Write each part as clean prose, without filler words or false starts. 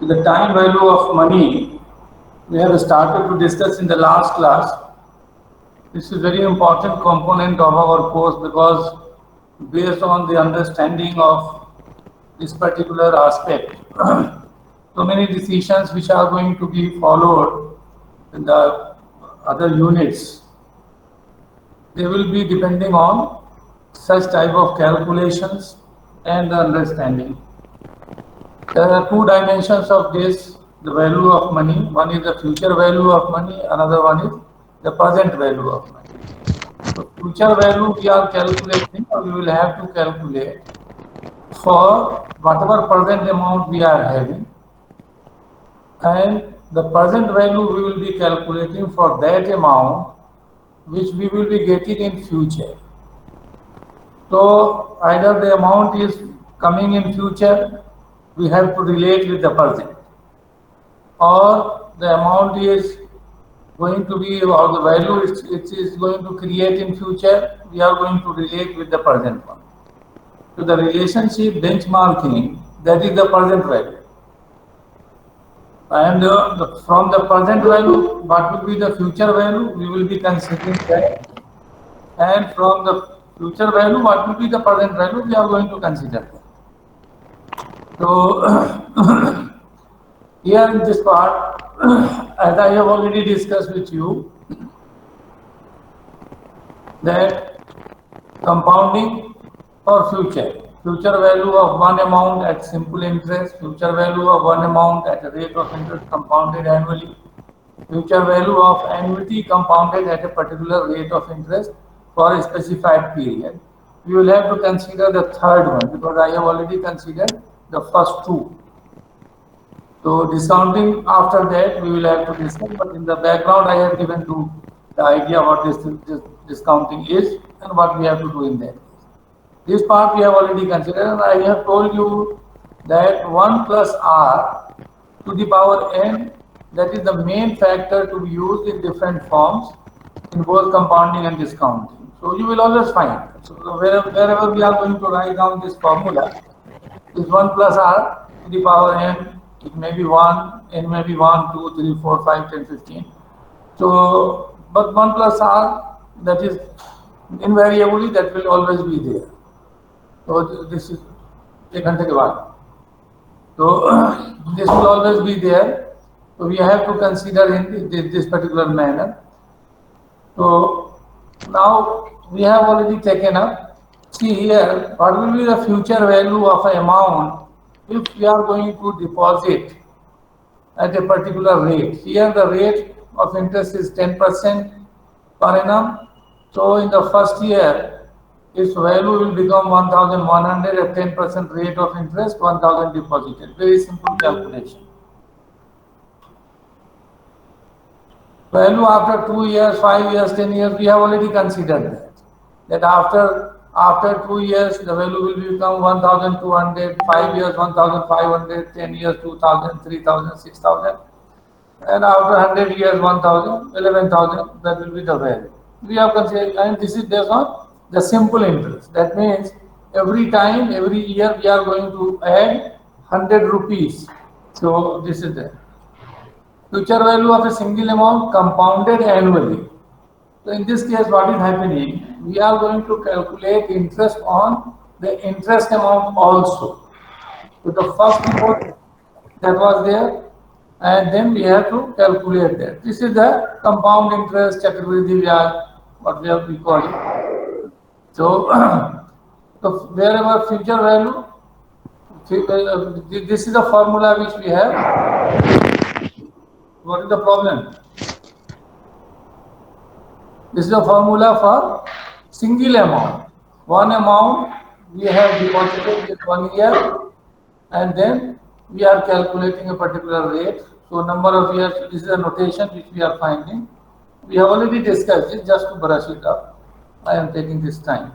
The time value of money we have started to discuss in the last class. This is a very important component of our course because based on the understanding of this particular aspect, so many decisions which are going to be followed in the other units, they will be depending on such type of calculations and the understanding. There are two dimensions of this, the value of money. One is the future value of money, another one is the present value of money. So future value we are calculating, or we will have to calculate for whatever present amount we are having, and the present value we will be calculating for that amount which we will be getting in future. So either the amount is coming in future, we have to relate with the present, or the amount is going to be, or the value it is going to create in future, we are going to relate with the present one. So the relationship benchmarking, that is the present value. And from the present value, what will be the future value? We will be considering that. And from the future value, what will be the present value? We are going to consider that. So here in this part, as I have already discussed with you, that compounding for future value of one amount at simple interest, future value of one amount at a rate of interest compounded annually, future value of annuity compounded at a particular rate of interest for a specified period. We will have to consider the third one because I have already considered the first two. So discounting after that we will have to discuss, but in the background I have given to the idea what this discounting is and what we have to do in that. This part we have already considered, and I have told you that 1 plus r to the power n, that is the main factor to be used in different forms in both compounding and discounting. So you will always find. So wherever we are going to write down this formula, is 1 plus r to the power n. It may be 1, n may be 1, 2, 3, 4, 5, 10, 15. So, but 1 plus r, that is invariably, that will always be there. So this is एक घंटे के बाद. So this will always be there. So we have to consider in this particular manner. So now we have already taken up. See here, what will be the future value of an amount if we are going to deposit at a particular rate. Here the rate of interest is 10% per annum. So in the first year, its value will become 1,100 at 10% rate of interest, 1,000 deposited. Very simple calculation. Value after 2 years, 5 years, 10 years, we have already considered that. That after 2 years, the value will become 1,200, 5 years, 1,500, 10 years, 2,000, 3,000, 6,000. And after 100 years, 1,000, 11,000, that will be the value. We have considered, and this is based on the simple interest. That means every time, every year, we are going to add 100 rupees. So this is the future value of a single amount compounded annually. So in this case, what is happening? We are going to calculate interest on the interest amount also. So the first amount that was there, and then we have to calculate that. This is the compound interest, Chakravarti Vyaj, what we have to call it. So, so wherever future value, this is the formula which we have. What is the problem? This is the formula for single amount. One amount we have deposited in 1 year, and then we are calculating a particular rate. So number of years, this is a notation which we are finding. We have already discussed it, just to brush it up. I am taking this time.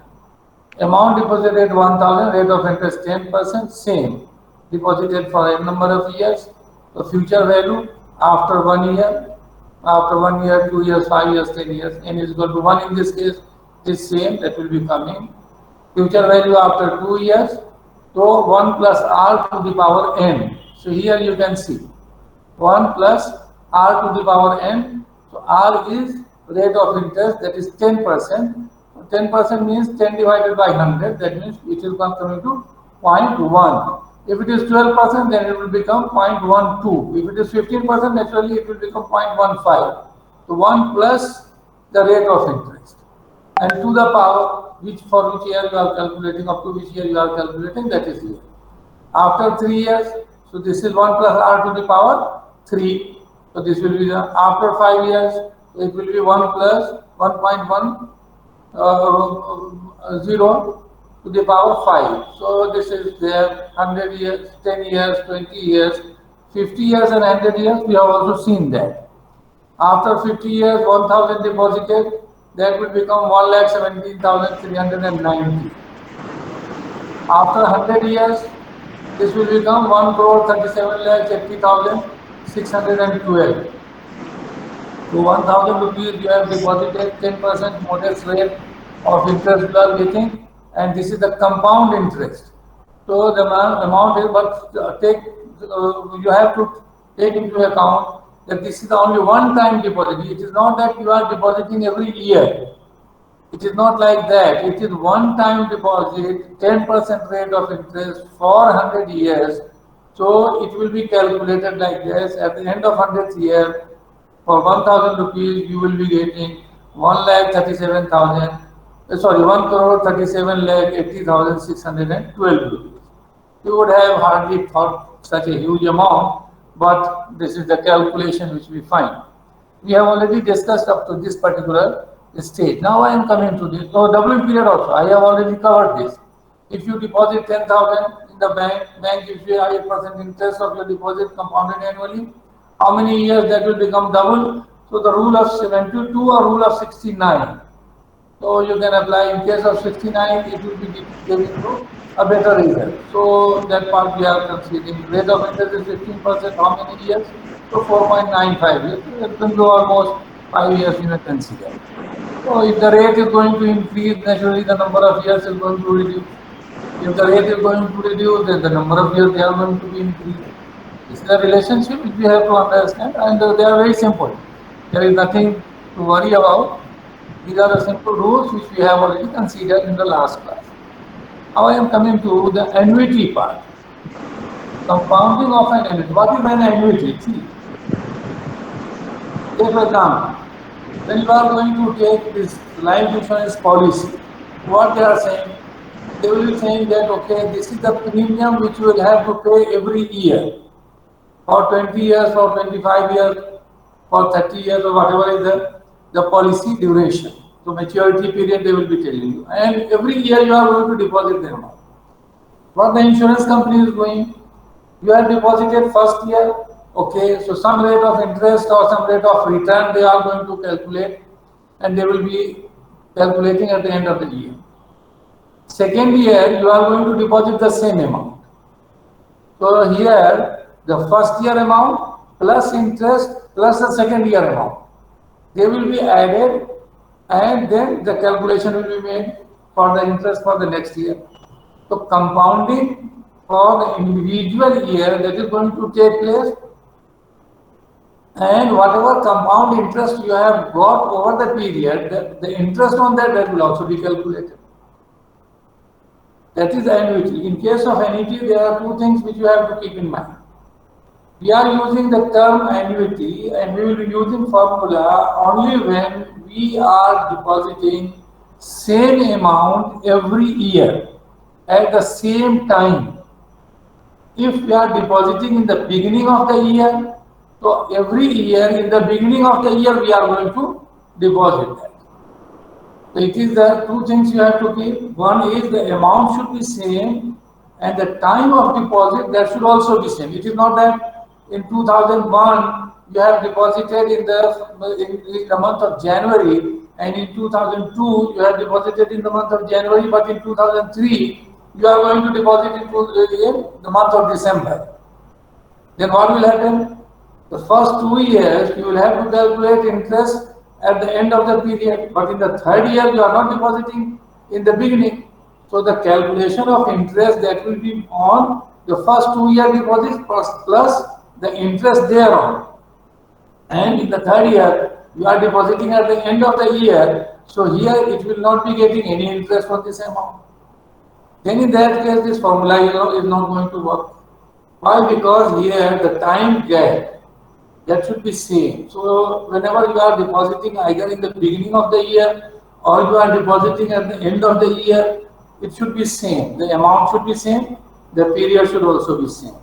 Amount deposited 1,000, rate of interest 10%, same. Deposited for a number of years. The future value after 1 year, after 1 year, 2 years, 5 years, 10 years, n is equal to 1 in this case, is same, that will be coming. Future value after 2 years, so 1 plus r to the power n. So here you can see 1 plus r to the power n. So r is rate of interest, that is 10%. 10% means 10 divided by 100, that means it will come coming to 0.1. If it is 12%, then it will become 0.12. If it is 15%, naturally it will become 0.15. So 1 plus the rate of interest. And to the power, which for which year you are calculating, up to which year you are calculating, that is here. After 3 years, so this is 1 plus r to the power 3. So this will be the, after 5 years, it will be 1 plus 1.1 0 to the power 5. So this is there 100 years, 10 years, 20 years, 50 years and 100 years, we have also seen that. After 50 years, 1000 deposited, that will become 1,17,390. After 100 years, this will become 1,37,80,612. So 1,000 rupees you have deposited, 10% modest rate of interest you are getting, and this is the compound interest. So the amount is, but you have to take into account that this is only one-time deposit. It is not that you are depositing every year. It is not like that. It is one-time deposit, 10% rate of interest for 100 years. So it will be calculated like this. At the end of 100th year, for 1,000 rupees, you will be getting 1,37,000. Sorry, 1,37,80,612 rupees. You would have hardly thought such a huge amount, but this is the calculation which we find. We have already discussed up to this particular stage. Now I am coming to this. So doubling period also, I have already covered this. If you deposit 10,000 in the bank gives you 8% interest of your deposit compounded annually. How many years that will become double? So the rule of 72 or rule of 69. So you can apply in case of 69, it will be giving you a better result. So that part we are considering. Rate of interest is 15%. How many years? So 4.95 years. It will go almost 5 years you may consider. So if the rate is going to increase, naturally the number of years is going to reduce. If the rate is going to reduce, then the number of years they are going to be increased. This is the relationship which we have to understand, and they are very simple. There is nothing to worry about. These are the simple rules which we have already considered in the last class. Now I am coming to the annuity part. Compounding of an annuity. What is an annuity? See, take for example, when you are going to take this life insurance policy, what they are saying? They will be saying that, okay, this is the premium which you will have to pay every year. For 20 years, for 25 years, for 30 years, or whatever is the policy duration. So maturity period they will be telling you. And every year you are going to deposit the amount. What the insurance company is doing, you have deposited first year, okay, so some rate of interest or some rate of return they are going to calculate, and they will be calculating at the end of the year. Second year, you are going to deposit the same amount. So here, the first year amount plus interest plus the second year amount, they will be added, and then the calculation will be made for the interest for the next year. So compounding for the individual year that is going to take place, and whatever compound interest you have got over the period, the interest on that will also be calculated. That is annuity. In case of annuity, there are two things which you have to keep in mind. We are using the term annuity, and we will be using formula only when we are depositing same amount every year at the same time. If we are depositing in the beginning of the year, so every year in the beginning of the year we are going to deposit that. So it is the two things you have to keep. One is the amount should be same, and the time of deposit that should also be same. It is not that in 2001 you have deposited in the month of January, and in 2002 you have deposited in the month of January, but in 2003 you are going to deposit in the month of December. Then what will happen? The first 2 years you will have to calculate interest at the end of the period, but in the third year you are not depositing in the beginning. So the calculation of interest that will be on the first 2 year deposits plus the interest thereon. And in the third year, you are depositing at the end of the year, so here it will not be getting any interest on this amount. Then in that case, this formula is not going to work. Why? Because here the time gap, that should be same. So whenever you are depositing either in the beginning of the year or you are depositing at the end of the year, it should be same. The amount should be same. The period should also be same.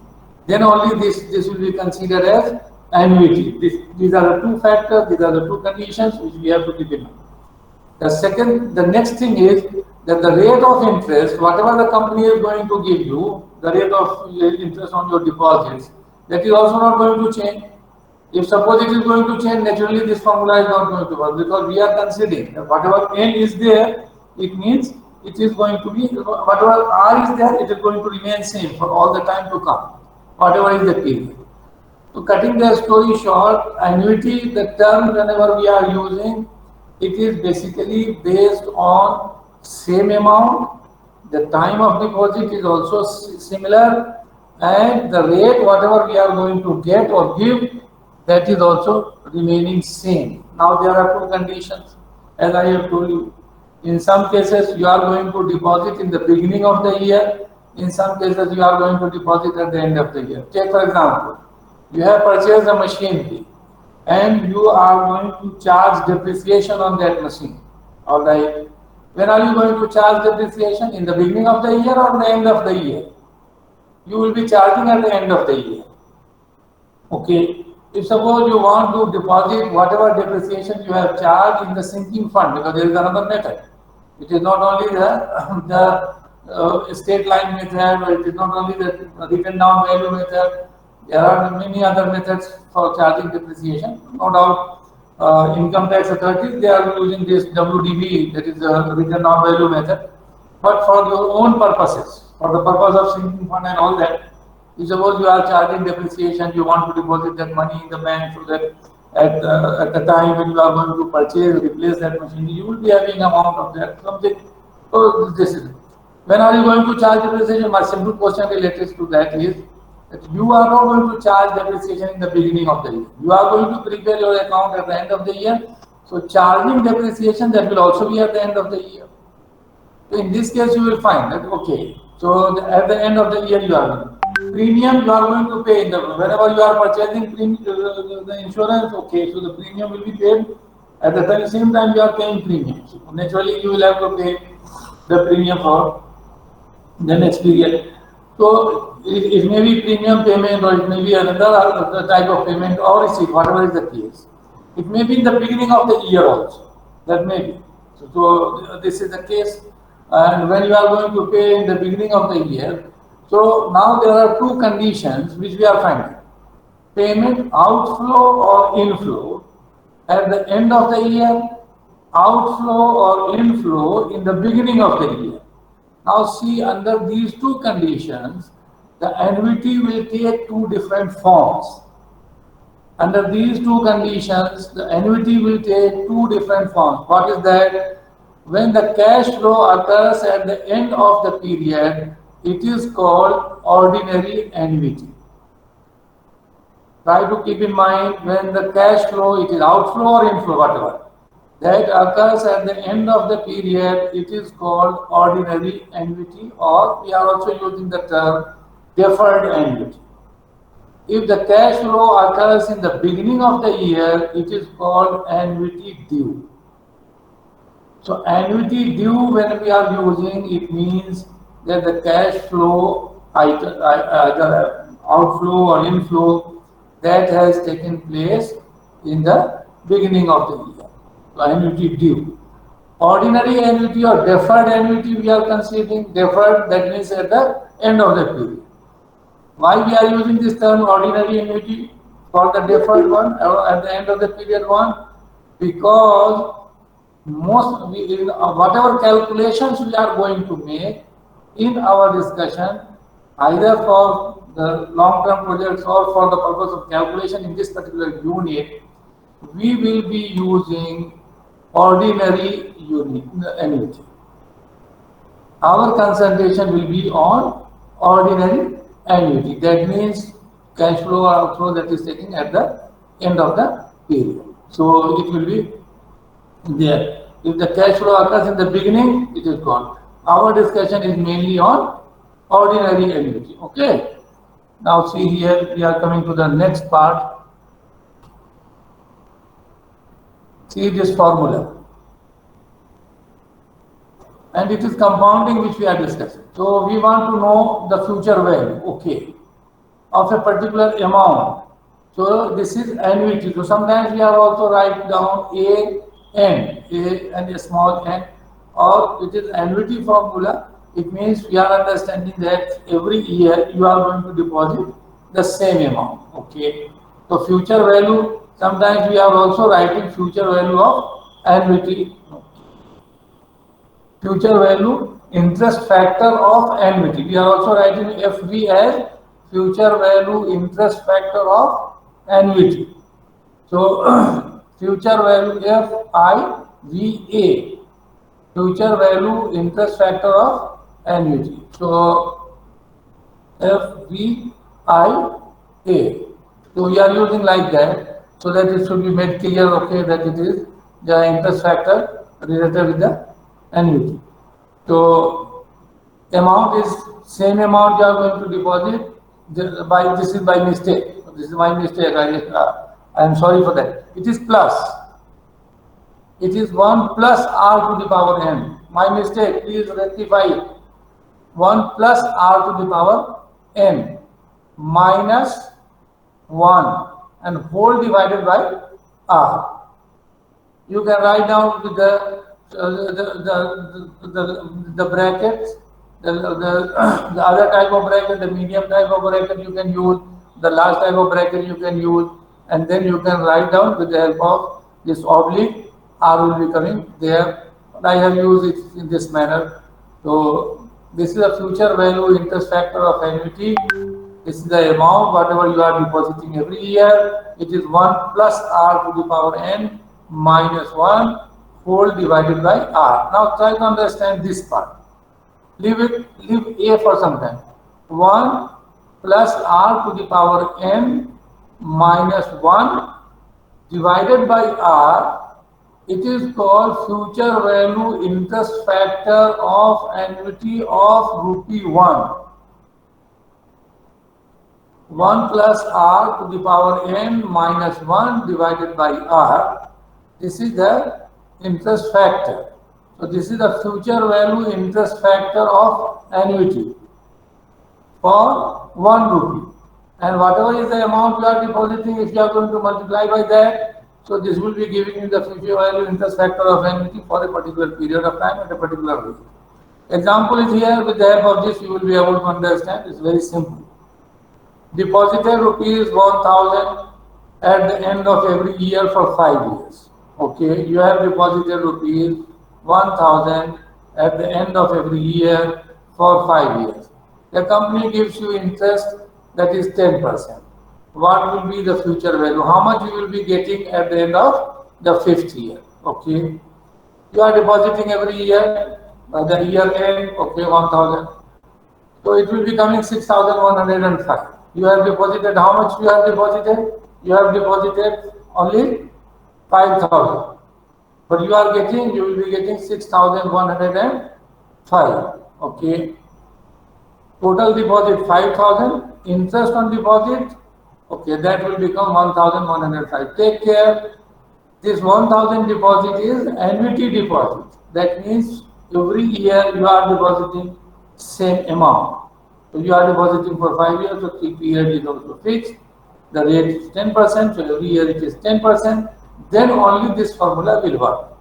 Then only this will be considered as annuity. These are the two factors. These are the two conditions which we have to keep in mind. The next thing is that the rate of interest, whatever the company is going to give you, the rate of interest on your deposits, that is also not going to change. If suppose it is going to change, naturally this formula is not going to work, because we are considering that whatever n is there, it means it is going to be, whatever r is there, it is going to remain same for all the time to come, whatever is the period. So cutting the story short, annuity, the term whenever we are using, it is basically based on same amount, the time of deposit is also similar, and the rate whatever we are going to get or give, that is also remaining same. Now there are two conditions, as I have told you. In some cases you are going to deposit in the beginning of the year, in some cases you are going to deposit at the end of the year. Take for example, you have purchased a machinery and you are going to charge depreciation on that machine. Alright. When are you going to charge depreciation? In the beginning of the year or the end of the year? You will be charging at the end of the year. Okay. If suppose you want to deposit whatever depreciation you have charged in the sinking fund, because there is another method. It is not only the straight line method, or it is not only the written down value method. There are many other methods for charging depreciation. No doubt, income tax authorities, they are using this WDV, that is the written down value method. But for your own purposes, for the purpose of sinking fund and all that, if suppose you are charging depreciation, you want to deposit that money in the bank so that at the time when you are going to purchase, replace that machine, you will be having amount of that something. So this is it. When are you going to charge depreciation? My simple question related to that is that you are not going to charge depreciation in the beginning of the year. You are going to prepare your account at the end of the year. So charging depreciation, that will also be at the end of the year. So in this case, you will find that okay. So at the end of the year, you are premium you are going to pay whenever you are purchasing the insurance. Okay, so the premium will be paid at the same time you are paying premium. So naturally, you will have to pay the premium for the next period. So it may be premium payment, or it may be another type of payment or receipt, whatever is the case. It may be in the beginning of the year also. That may be. So this is the case. And when you are going to pay in the beginning of the year, so now there are two conditions which we are finding. Payment outflow or inflow at the end of the year, outflow or inflow in the beginning of the year. Now see, under these two conditions, the annuity will take two different forms. Under these two conditions, the annuity will take two different forms. What is that? When the cash flow occurs at the end of the period, it is called ordinary annuity. Try to keep in mind, when the cash flow, it is outflow or inflow, whatever, that occurs at the end of the period, it is called ordinary annuity, or we are also using the term deferred annuity. If the cash flow occurs in the beginning of the year, it is called annuity due. So annuity due, when we are using, it means that the cash flow, either outflow or inflow, that has taken place in the beginning of the year. So annuity due. Ordinary annuity or deferred annuity, we are considering deferred, that means at the end of the period. Why we are using this term ordinary annuity for the deferred one, or at the end of the period one? Because whatever calculations we are going to make in our discussion, either for the long-term projects or for the purpose of calculation in this particular unit, we will be using ordinary annuity. Our concentration will be on ordinary annuity. That means cash flow or outflow that is taken at the end of the period. So it will be there. If the cash flow occurs in the beginning, it is gone. Our discussion is mainly on ordinary annuity. Okay. Now see here, we are coming to the next part. See this formula. And it is compounding which we are discussing. So we want to know the future value, okay, of a particular amount. So this is annuity. So sometimes we are also write down A and a small n, or it is annuity formula. It means we are understanding that every year you are going to deposit the same amount. Okay. So future value, sometimes we are also writing future value of annuity. Future value interest factor of annuity. We are also writing FV as future value interest factor of annuity. So future value FIVA, future value interest factor of annuity. So FVIA. So we are using like that, so that it should be made clear, okay, that it is the interest factor related with the annuity. So amount is same amount you are going to deposit. By this is by mistake. This is my mistake. I am sorry for that. It is plus. It is 1 plus r to the power n. My mistake. Please rectify it. 1 plus r to the power n minus 1 and whole divided by r. You can write down with the brackets, the other type of bracket, the medium type of bracket you can use, the last type of bracket you can use, and then you can write down with the help of this oblique, r will be coming there. I have used it in this manner. So this is the future value interest factor of annuity. This is the amount whatever you are depositing every year. It is 1 plus r to the power n minus 1 whole divided by r. Now try to understand this part. Leave a for some time. 1 plus r to the power n minus 1 divided by r. It is called future value interest factor of annuity of rupee 1. 1 plus r to the power n minus 1 divided by r. This is the interest factor. So this is the future value interest factor of annuity for 1 rupee. And whatever is the amount you are depositing, if you are going to multiply by that, so this will be giving you the future value interest factor of annuity for a particular period of time at a particular rate. Example is here. With the help of this, you will be able to understand. It's very simple. Deposited rupees 1000 at the end of every year for 5 years. Okay, you have deposited rupees 1000 at the end of every year for 5 years. The company gives you interest that is 10%. What will be the future value? How much you will be getting at the end of the 5th year? Okay, you are depositing every year. The year end, okay, 1000. So it will be coming 6105. You have deposited, how much you have deposited? You have deposited only 5000. But you will be getting 6105. Okay. Total deposit 5000. Interest on deposit, okay, that will become 1105. Take care. This 1000 deposit is annuity deposit. That means every year you are depositing same amount. So you are depositing for 5 years, so the period is also fixed. The rate is 10%, so every year it is 10%. Then only this formula will work.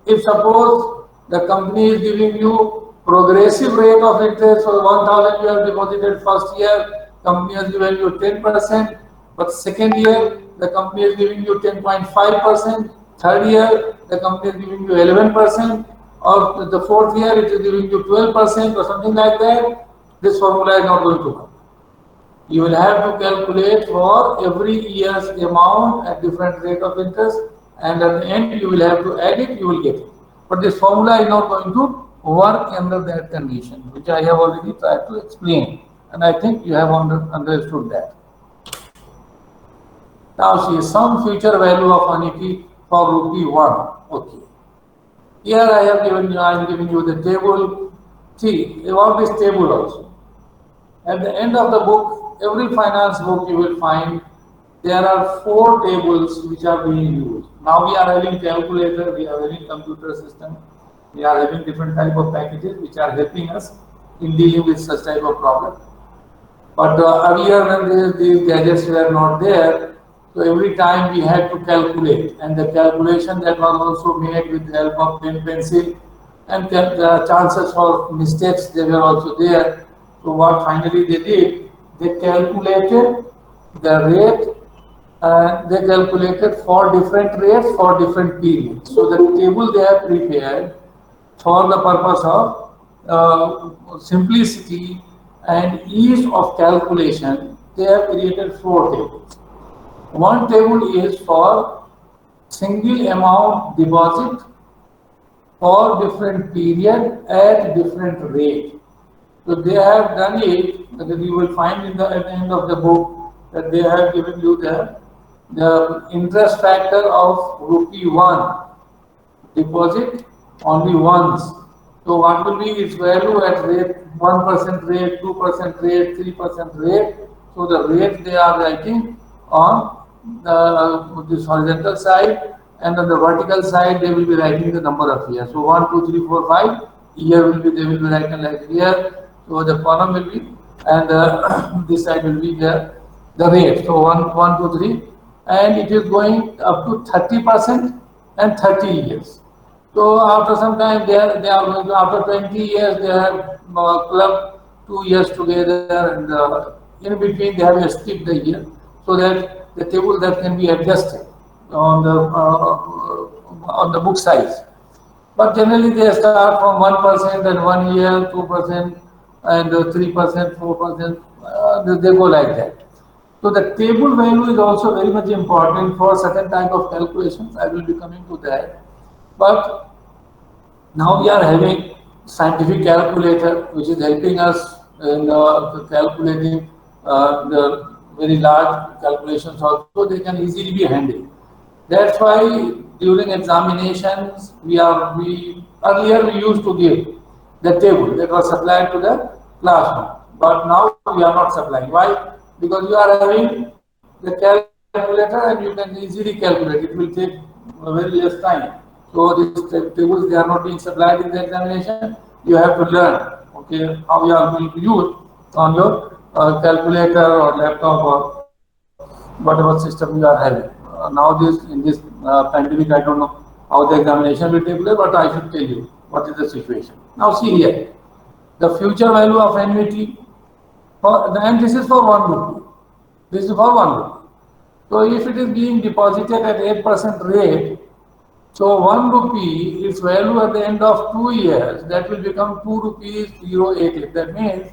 If suppose the company is giving you progressive rate of interest, so 1000 you have deposited first year, company has given you 10%, but second year the company is giving you 10.5%, third year the company is giving you 11%, or the fourth year it is giving you 12% or something like that, this formula is not going to work. You will have to calculate for every year's amount at different rate of interest, and at the end you will have to add it, you will get it. But this formula is not going to work under that condition, which I have already tried to explain. And I think you have understood that. Now see, some future value of annuity for rupee 1. Okay. Here I am giving you the table. See, about this table also. At the end of the book, every finance book you will find there are 4 tables which are being used. Now we are having calculator, we are having computer system, we are having different type of packages which are helping us in dealing with such type of problem. But earlier when these gadgets were not there, so every time we had to calculate, and the calculation that was also made with the help of pen, pencil, and the chances for mistakes they were also there. So what finally they did, they calculated the rate, they calculated for different rates for different periods. So the table they have prepared for the purpose of simplicity and ease of calculation, they have created 4 tables. One table is for single amount deposit for different period at different rate. So they have done it, that you will find at the end of the book that they have given you the interest factor of rupee 1 deposit only once. So what will be its value at rate 1% rate, 2% rate, 3% rate. So the rate they are writing on this horizontal side, and on the vertical side they will be writing the number of years. So 1, 2, 3, 4, 5 year will be, they will be writing like here. So the column will be, and this side will be the rate. So 1, 2, 3, and it is going up to 30% and 30 years. So after some time, they are going to, after 20 years, they have clubbed 2 years together, and in between they have skipped the year, so that the table that can be adjusted on the book size. But generally they start from 1% and 1 year, 2% and 3%, 4%. They go like that. So the table value is also very much important for certain type of calculations. I will be coming to that. But now we are having scientific calculator which is helping us in calculating the very large calculations also. They can easily be handled. That's why during examinations earlier we used to give the table that was supplied to the classroom, but now we are not supplying. Why? Because you are having the calculator and you can easily calculate. It will take very less time. So these tables, they are not being supplied in the examination. You have to learn, okay, how you are going to use on your calculator or laptop or whatever system you are having. Now in this pandemic, I don't know how the examination will take place, but I should tell you what is the situation. Now see here, the future value of annuity, and this is for 1 rupee. This is for 1 rupee. So if it is being deposited at 8% rate, so 1 rupee, its value at the end of 2 years, that will become 2 rupees 088. That means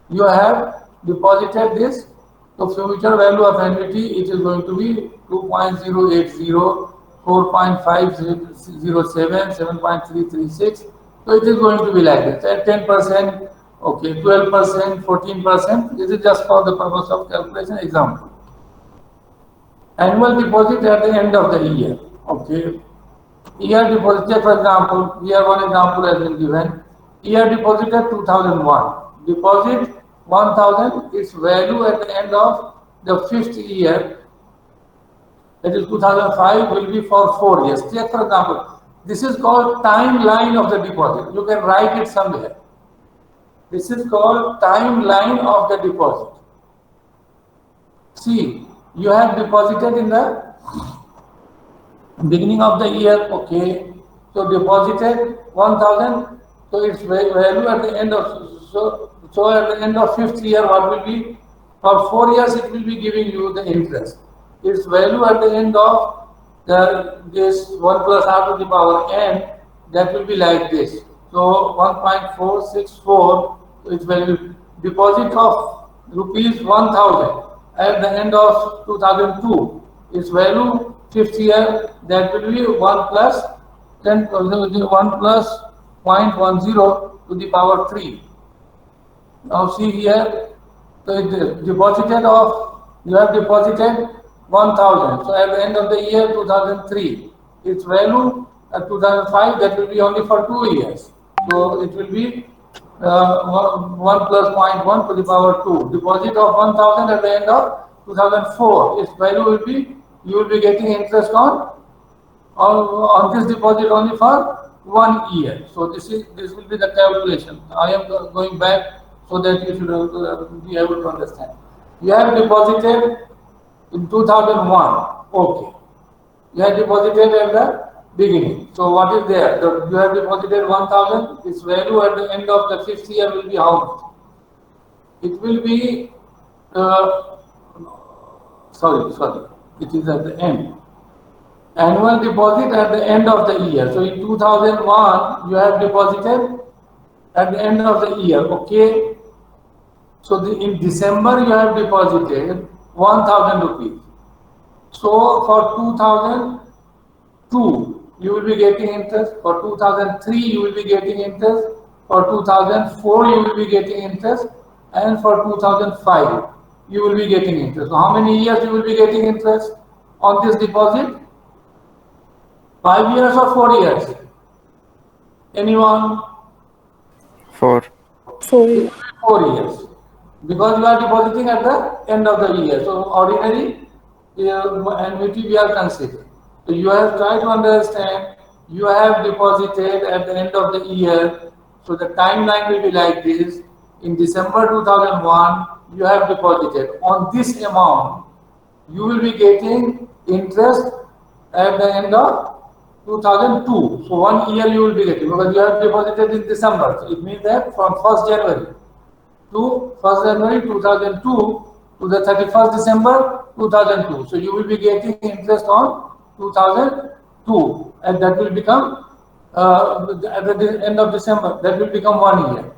you have deposited this. So future value of annuity, it is going to be 2.080, 4.507, 7.336. So it is going to be like this. At 10%, okay, 12%, 14%. This is just for the purpose of calculation example. Annual deposit at the end of the year. Okay. Year deposited, for example, here one example has been given. Year deposited 2001. Deposit 1000, its value at the end of the 5th year, that is 2005, will be for 4 years. Take for example, this is called timeline of the deposit. You can write it somewhere. This is called timeline of the deposit. See, you have deposited in the beginning of the year, okay, so deposited 1000, so its value at the end of, so at the end of 5th year, what will be? For 4 years, it will be giving you the interest. Its value at the end of this 1 plus r to the power n, that will be like this. So 1.464, its value, deposit of rupees 1000 at the end of 2002, its value 5th year, that will be 1 plus 10, 1 plus 0.10 to the power 3. Now see here, So it deposited of, you have deposited 1000. So at the end of the year 2003, its value at 2005, that will be only for 2 years. So it will be 1 plus 0.1 to the power 2. Deposit of 1000 at the end of 2004, its value will be, you will be getting interest on this deposit only for 1 year. So this will be the calculation. I am going back so that you should be able to understand. You have deposited in 2001. Okay. You have deposited at the beginning. So what is there? You have deposited 1000. Its value at the end of the 5th year will be how much? It will be, sorry, it is at the end. Annual deposit at the end of the year. So in 2001, you have deposited at the end of the year. Okay. So in December, you have deposited 1000 rupees. So for 2002, you will be getting interest. For 2003, you will be getting interest. For 2004, you will be getting interest. And for 2005, you will be getting interest. So how many years you will be getting interest on this deposit? 5 years or 4 years? Anyone? 4. 4. 4 years. Because you are depositing at the end of the year. So ordinary annuity we are considering. So you have tried to understand, you have deposited at the end of the year. So the timeline will be like this. In December 2001, you have deposited. On this amount, you will be getting interest at the end of 2002. So 1 year you will be getting, because you have deposited in December. So it means that from 1st January to 1st January 2002 to the 31st December 2002. So you will be getting interest on 2002, and that will become at the end of December, that will become 1 year.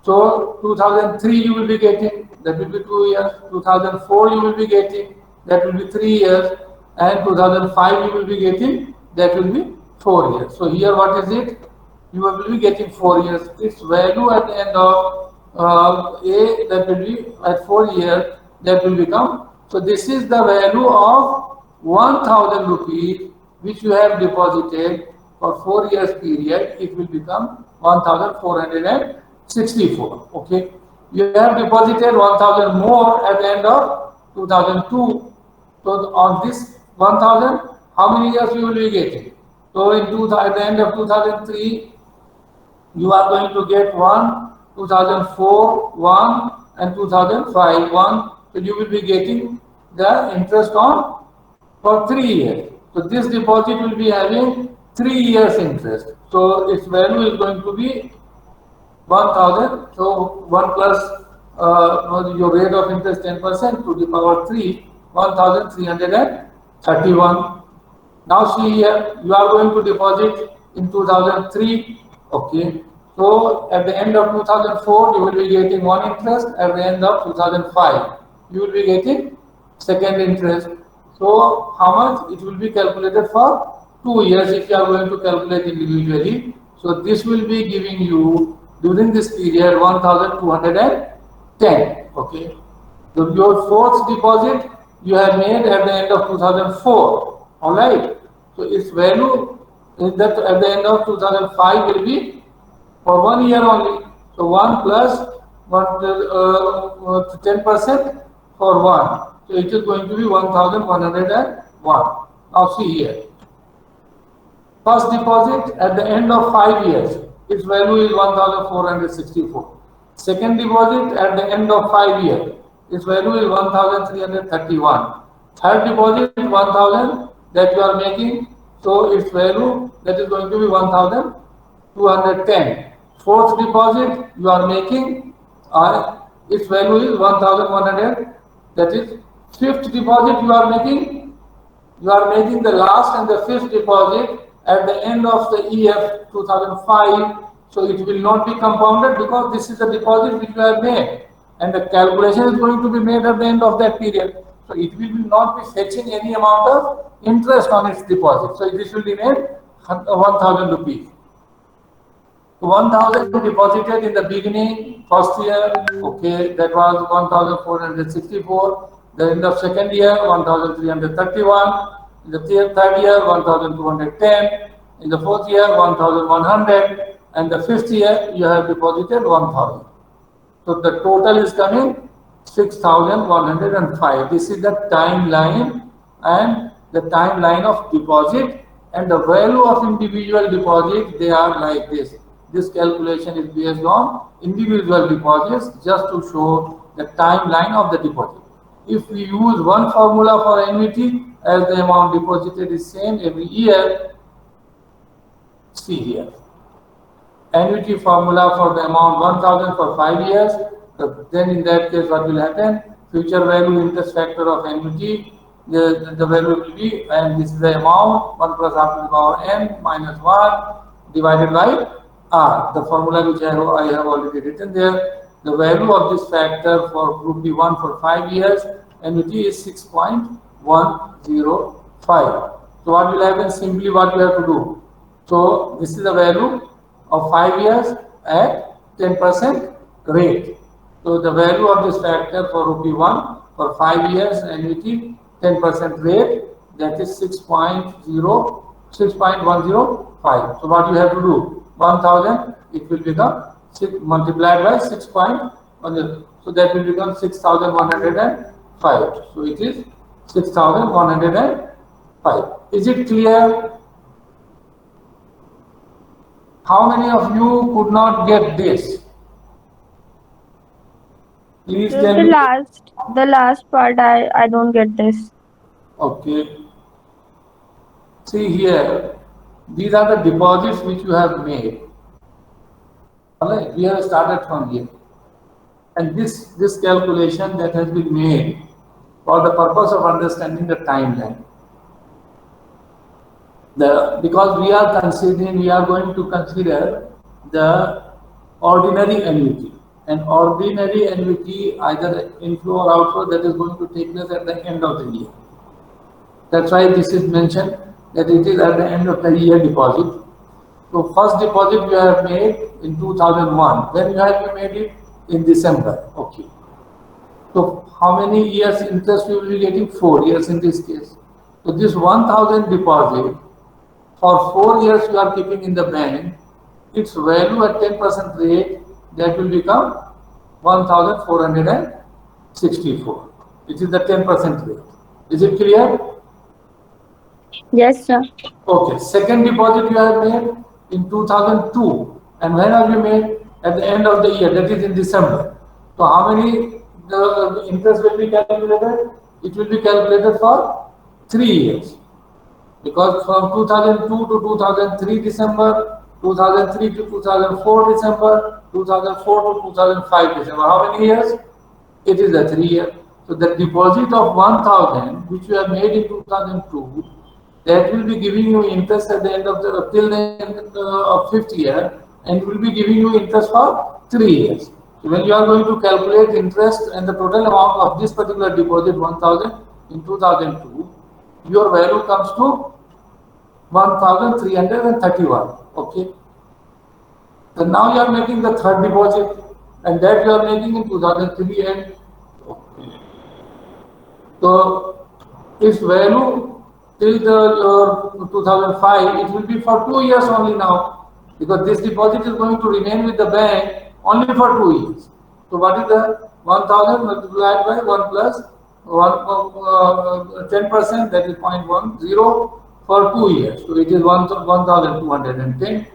So 2003 you will be getting, that will be 2 years. 2004 you will be getting, that will be 3 years. And 2005 you will be getting, that will be 4 years. So here what is it? You will be getting 4 years. Its value at the end of A, that will be at 4 years, that will become. So this is the value of 1000 rupees which you have deposited for 4 years period. It will become 1464. Okay. You have deposited 1000 more at the end of 2002. So on this 1000, how many years you will be getting? So at the end of 2003, you are going to get 1, 2004, 1, and 2005, 1. So you will be getting the interest on for 3 years. So this deposit will be having 3 years interest. So its value is going to be 1000. So 1 plus your rate of interest 10% to the power 3, 1331. Now see here, you are going to deposit in 2003. Okay. So at the end of 2004, you will be getting one interest. At the end of 2005, you will be getting second interest. So how much? It will be calculated for 2 years if you are going to calculate individually. So this will be giving you during this period 1210. Okay. So your fourth deposit you have made at the end of 2004. All right. So its value is that at the end of 2005 will be for 1 year only. So 1 plus 10% for 1. So it is going to be 1101. Now see here. First deposit at the end of 5 years, its value is 1464. Second deposit at the end of 5 years, its value is 1331. Third deposit 1000 that you are making, so its value that is going to be 1210. Fourth deposit you are making, its value is 1100. That is fifth deposit you are making the last and the fifth deposit at the end of the year 2005. So it will not be compounded because this is the deposit which you have made, and the calculation is going to be made at the end of that period. So it will not be fetching any amount of interest on its deposit. So this will be made 1000 rupees. 1,000 deposited in the beginning, first year, okay, that was 1,464. The end of second year, 1,331. In the third year, 1,210. In the fourth year, 1,100. And the fifth year, you have deposited 1,000. So the total is coming 6,105. This is the timeline and the timeline of deposit, and the value of individual deposit, they are like this. This calculation is based on individual deposits just to show the timeline of the deposit. If we use one formula for annuity, as the amount deposited is same every year, see here. Annuity formula for the amount 1,000 for 5 years, then in that case what will happen? Future value interest factor of annuity, the value will be, and this is the amount, 1 plus r to the power n minus 1 divided by r. The formula which I have already written there. The value of this factor for group B1 for 5 years, annuity is 6.105. So what will happen? Simply what we have to do. So this is the value of 5 years at 10% rate. So the value of this factor for rupee 1 for 5 years annuity 10% rate, that is 6.105. So what you have to do? 1,000, it will become 6 multiplied by 6.1. So that will become 6,105. So it is 6,105. Is it clear? How many of you could not get this? Please tell me. The last part, I don't get this. Okay. See here, these are the deposits which you have made. Alright, we have started from here. And this calculation that has been made for the purpose of understanding the timeline. Because we are going to consider the ordinary annuity. An ordinary annuity, either inflow or outflow, that is going to take place at the end of the year. That's why this is mentioned that it is at the end of the year deposit. So first deposit you have made in 2001. When you have made it? In December. Okay. So how many years interest you will be getting? 4 years in this case. So this 1,000 deposit, for 4 years you are keeping in the bank, its value at 10% rate, that will become 1,464. It is the 10% rate. Is it clear? Yes, sir. Okay. Second deposit you have made in 2002. And when have you made? At the end of the year, that is in December. So how many the interest will be calculated? It will be calculated for 3 years. Because from 2002 to 2003 December, 2003 to 2004 December, 2004 to 2005 December. How many years? It is a 3 year. So the deposit of 1,000 which you have made in 2002, that will be giving you interest at the end of the till the end of 5th year, and will be giving you interest for 3 years. So when you are going to calculate interest and the total amount of this particular deposit 1,000 in 2002, your value comes to 1,331. Okay. So now you are making the third deposit, and that you are making in 2003 and okay. So its value till the 2005, it will be for 2 years only now, because this deposit is going to remain with the bank only for 2 years. So what is the 1,000 multiplied by 1 plus 10%, that is 0.10 for 2 years. So it is 1,210.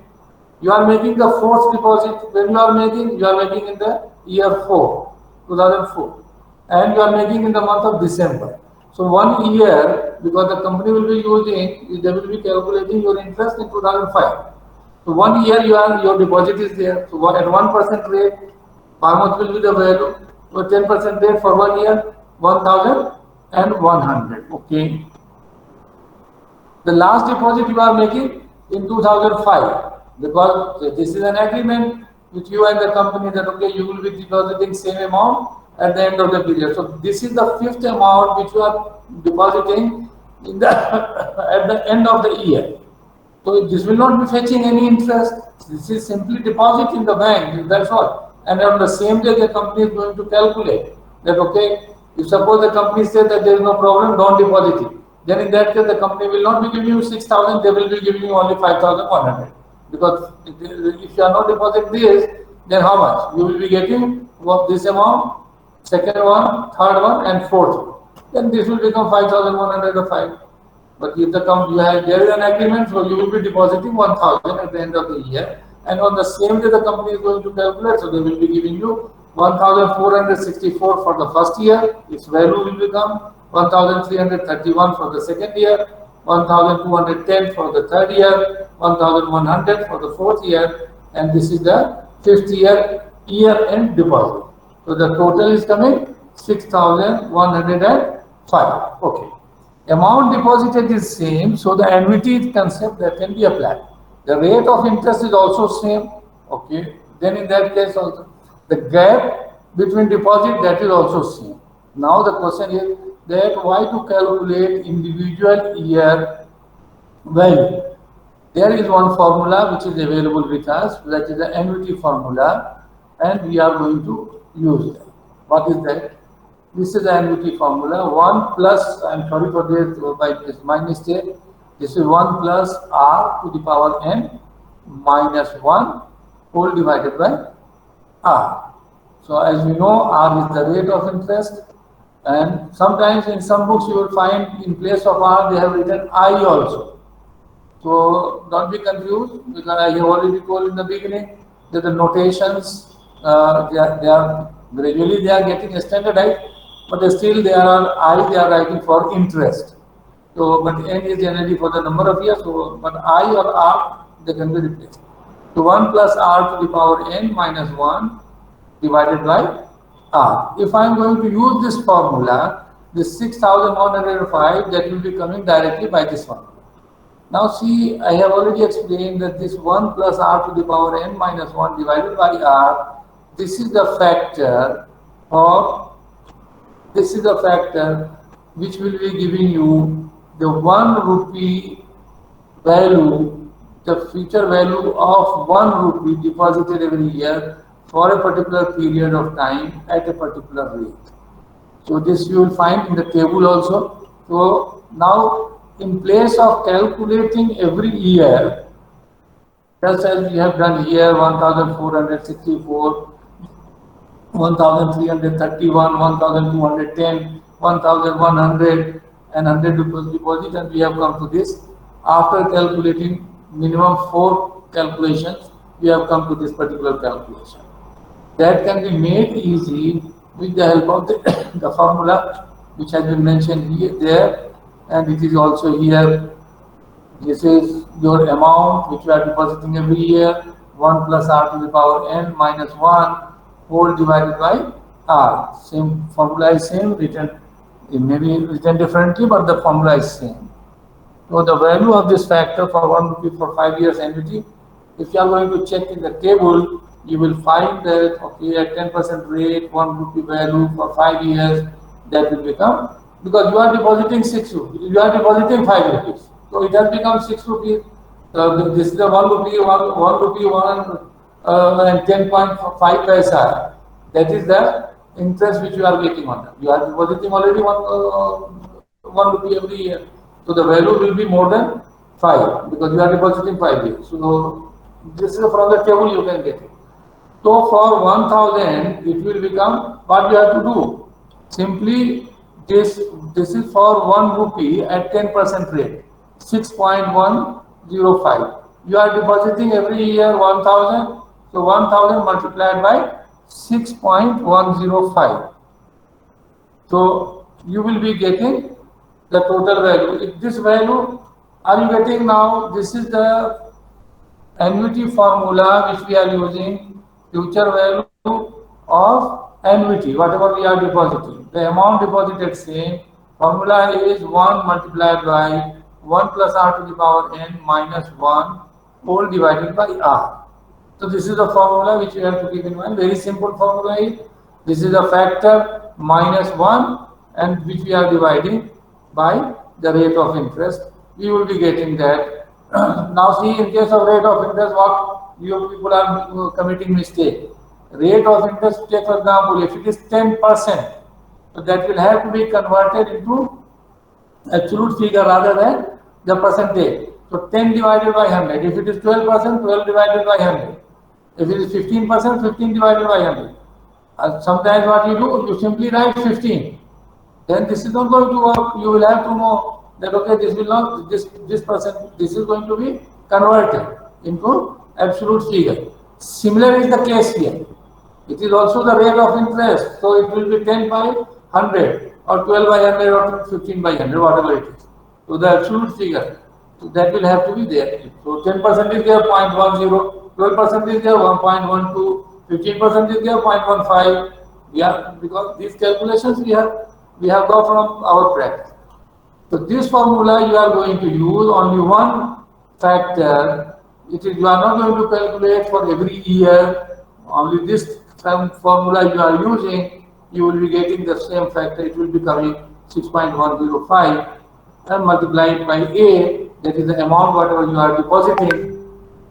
You are making the fourth deposit. When you are making in the year 2004, and you are making in the month of December. So 1 year, because the company will be using, they will be calculating your interest in 2005. So 1 year your deposit is there. So at 1% rate, how much will be the value? So 10% rate for 1 year, 1,100. Okay. The last deposit you are making in 2005, because this is an agreement with you and the company that okay, you will be depositing same amount at the end of the period. So this is the 5th amount which you are depositing in the at the end of the year. So this will not be fetching any interest. This is simply deposit in the bank. That's all. And on the same day, the company is going to calculate that okay, if suppose the company says that there is no problem, don't deposit it. Then in that case, the company will not be giving you 6,000. They will be giving you only 5,100. Because if you are not depositing this, then how much? You will be getting what this amount, second one, third one, and fourth. Then this will become 5,105. But if you have there is an agreement, so you will be depositing 1,000 at the end of the year, and on the same day the company is going to calculate, so they will be giving you 1,464 for the first year. Its value will become 1,331 for the second year, 1,210 for the third year, 1,100 for the fourth year, and this is the fifth year-end deposit. So the total is coming 6,105. Okay. Amount deposited is same, so the annuity concept that can be applied. The rate of interest is also same. Okay. Then in that case also, the gap between deposit, that is also same. Now the question is that why to calculate individual year value? There is one formula which is available with us, that is the annuity formula, and we are going to use that. What is that? This is the annuity formula. 1 plus, I'm sorry for this, by this my mistake. This is 1 plus r to the power n minus 1 whole divided by r. So as we know, r is the rate of interest, and sometimes in some books you will find in place of r they have written I also. So don't be confused, because I have already told in the beginning that the notations they are gradually they are getting standardized, but still they are writing for interest. So but n is generally for the number of years. So but I or r they can be replaced. So 1 plus r to the power n minus 1 divided by r. If I am going to use this formula, this 6,105, that will be coming directly by this one. Now see, I have already explained that this 1 plus r to the power n minus 1 divided by r, this is the factor which will be giving you the 1 rupee value, the future value of 1 rupee deposited every year for a particular period of time at a particular rate. So this you will find in the table also. So now in place of calculating every year, just as we have done here, 1,464, 1,331, 1,210, 1,100, and 100 deposit, and we have come to this. After calculating minimum 4 calculations, we have come to this particular calculation. That can be made easy with the help of the formula which has been mentioned here, there, and it is also here. This is your amount which you are depositing every year, 1 plus r to the power n minus 1 whole divided by r. Same formula is same, written, it may be written differently, but the formula is same. So the value of this factor for 1 rupee for 5 years annuity, if you are going to check in the table, you will find that okay, at 10% rate, 1 rupee value for 5 years, that will become, because you are depositing 6 rupees, you are depositing 5 rupees. So it has become 6 rupees. This is the 1 rupee, 1 rupee, 1 and 10.5 paisa. That is the interest which you are getting on that. You are depositing already 1 rupee every year. So the value will be more than 5 because you are depositing 5 years. So this is from the table you can get it. So for 1,000, it will become, what you have to do? Simply this is for 1 rupee at 10% rate, 6.105. You are depositing every year 1,000. So 1,000 multiplied by 6.105. So you will be getting the total value. If this value are you getting now? This is the annuity formula which we are using. Future value of annuity, whatever we are depositing. The amount deposited same. Formula is 1 multiplied by 1 plus r to the power n minus 1 whole divided by r. So this is the formula which you have to keep in mind. Very simple formula is, this is a factor minus 1 and which we are dividing by the rate of interest. We will be getting that Now see, in case of rate of interest, what you people are committing mistake. Rate of interest, take for example, if it is 10%, so that will have to be converted into absolute figure rather than the percentage. So 10 divided by 100. If it is 12%, 12 divided by 100. If it is 15%, 15 divided by 100. And sometimes what you do, you simply write 15. Then this is not going to work. You will have to know that okay, this will not this percent, this is going to be converted into absolute figure. Similar is the case here. It is also the rate of interest. So it will be 10 by 100 or 12 by 100 or 15 by 100, whatever it is. So the absolute figure, so that will have to be there. So 10% is there 0.10, 12% is there 1.12, 15% is there 0.15. Yeah, because these calculations we have got from our practice. So this formula you are going to use only one factor. It is, you are not going to calculate for every year. Only this formula you are using, you will be getting the same factor. It will be coming 6.105 and multiplied by A, that is the amount whatever you are depositing,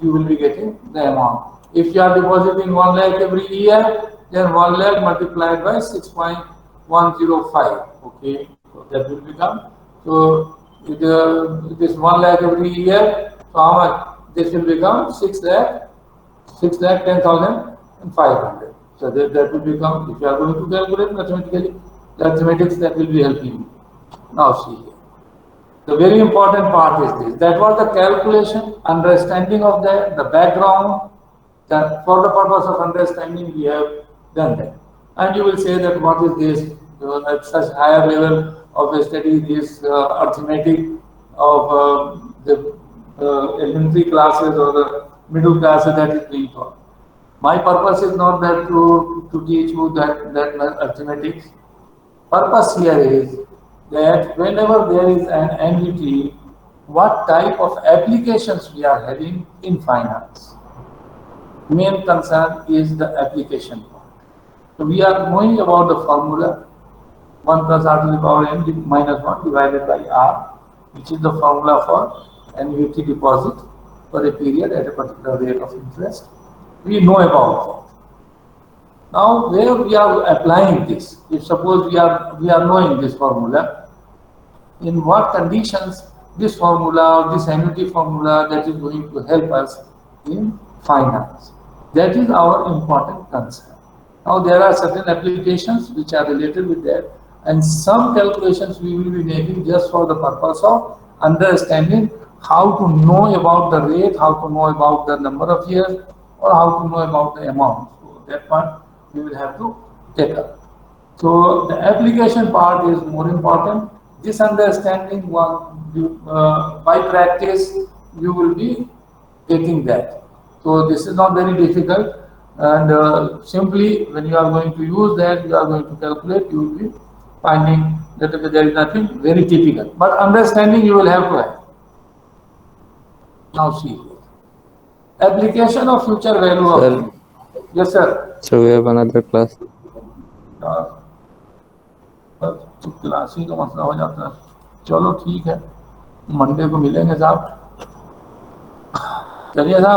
you will be getting the amount. If you are depositing 1 lakh every year, then 1 lakh multiplied by 6.105. Okay, so that will become, so it is 1 lakh every year. So how much? This will become 6 lakh 10,500. So that will become, if you are going to calculate mathematically, mathematics that will be helping you. Now see here. The very important part is this. That was the calculation, understanding of the background. That for the purpose of understanding, we have done that. And you will say that what is this? At such higher level of a study, this arithmetic of the elementary classes or the middle classes that is being taught. My purpose is not that to teach you that arithmetic. Purpose here is that whenever there is an annuity, what type of applications we are having in finance. Main concern is the application part. So we are knowing about the formula 1 plus r to the power n minus 1 divided by r, which is the formula for annuity deposit for a period at a particular rate of interest. We know about that. Now, where we are applying this, if suppose we are knowing this formula, in what conditions this formula or this annuity formula that is going to help us in finance. That is our important concern. Now, there are certain applications which are related with that, and some calculations we will be making just for the purpose of understanding how to know about the rate, how to know about the number of years, or how to know about the amount. So that part we will have to take up. So the application part is more important. This understanding by practice you will be getting that. So this is not very difficult, and simply when you are going to use that, you are going to calculate, you will be finding that there is nothing very typical. But understanding you will have to have. Now see. Application of future value of. Yes, sir. So we have another class. Class ही का मसला हो जाता है. चलो ठीक है, Monday को मिलेंगे साहब. चलिए साहब.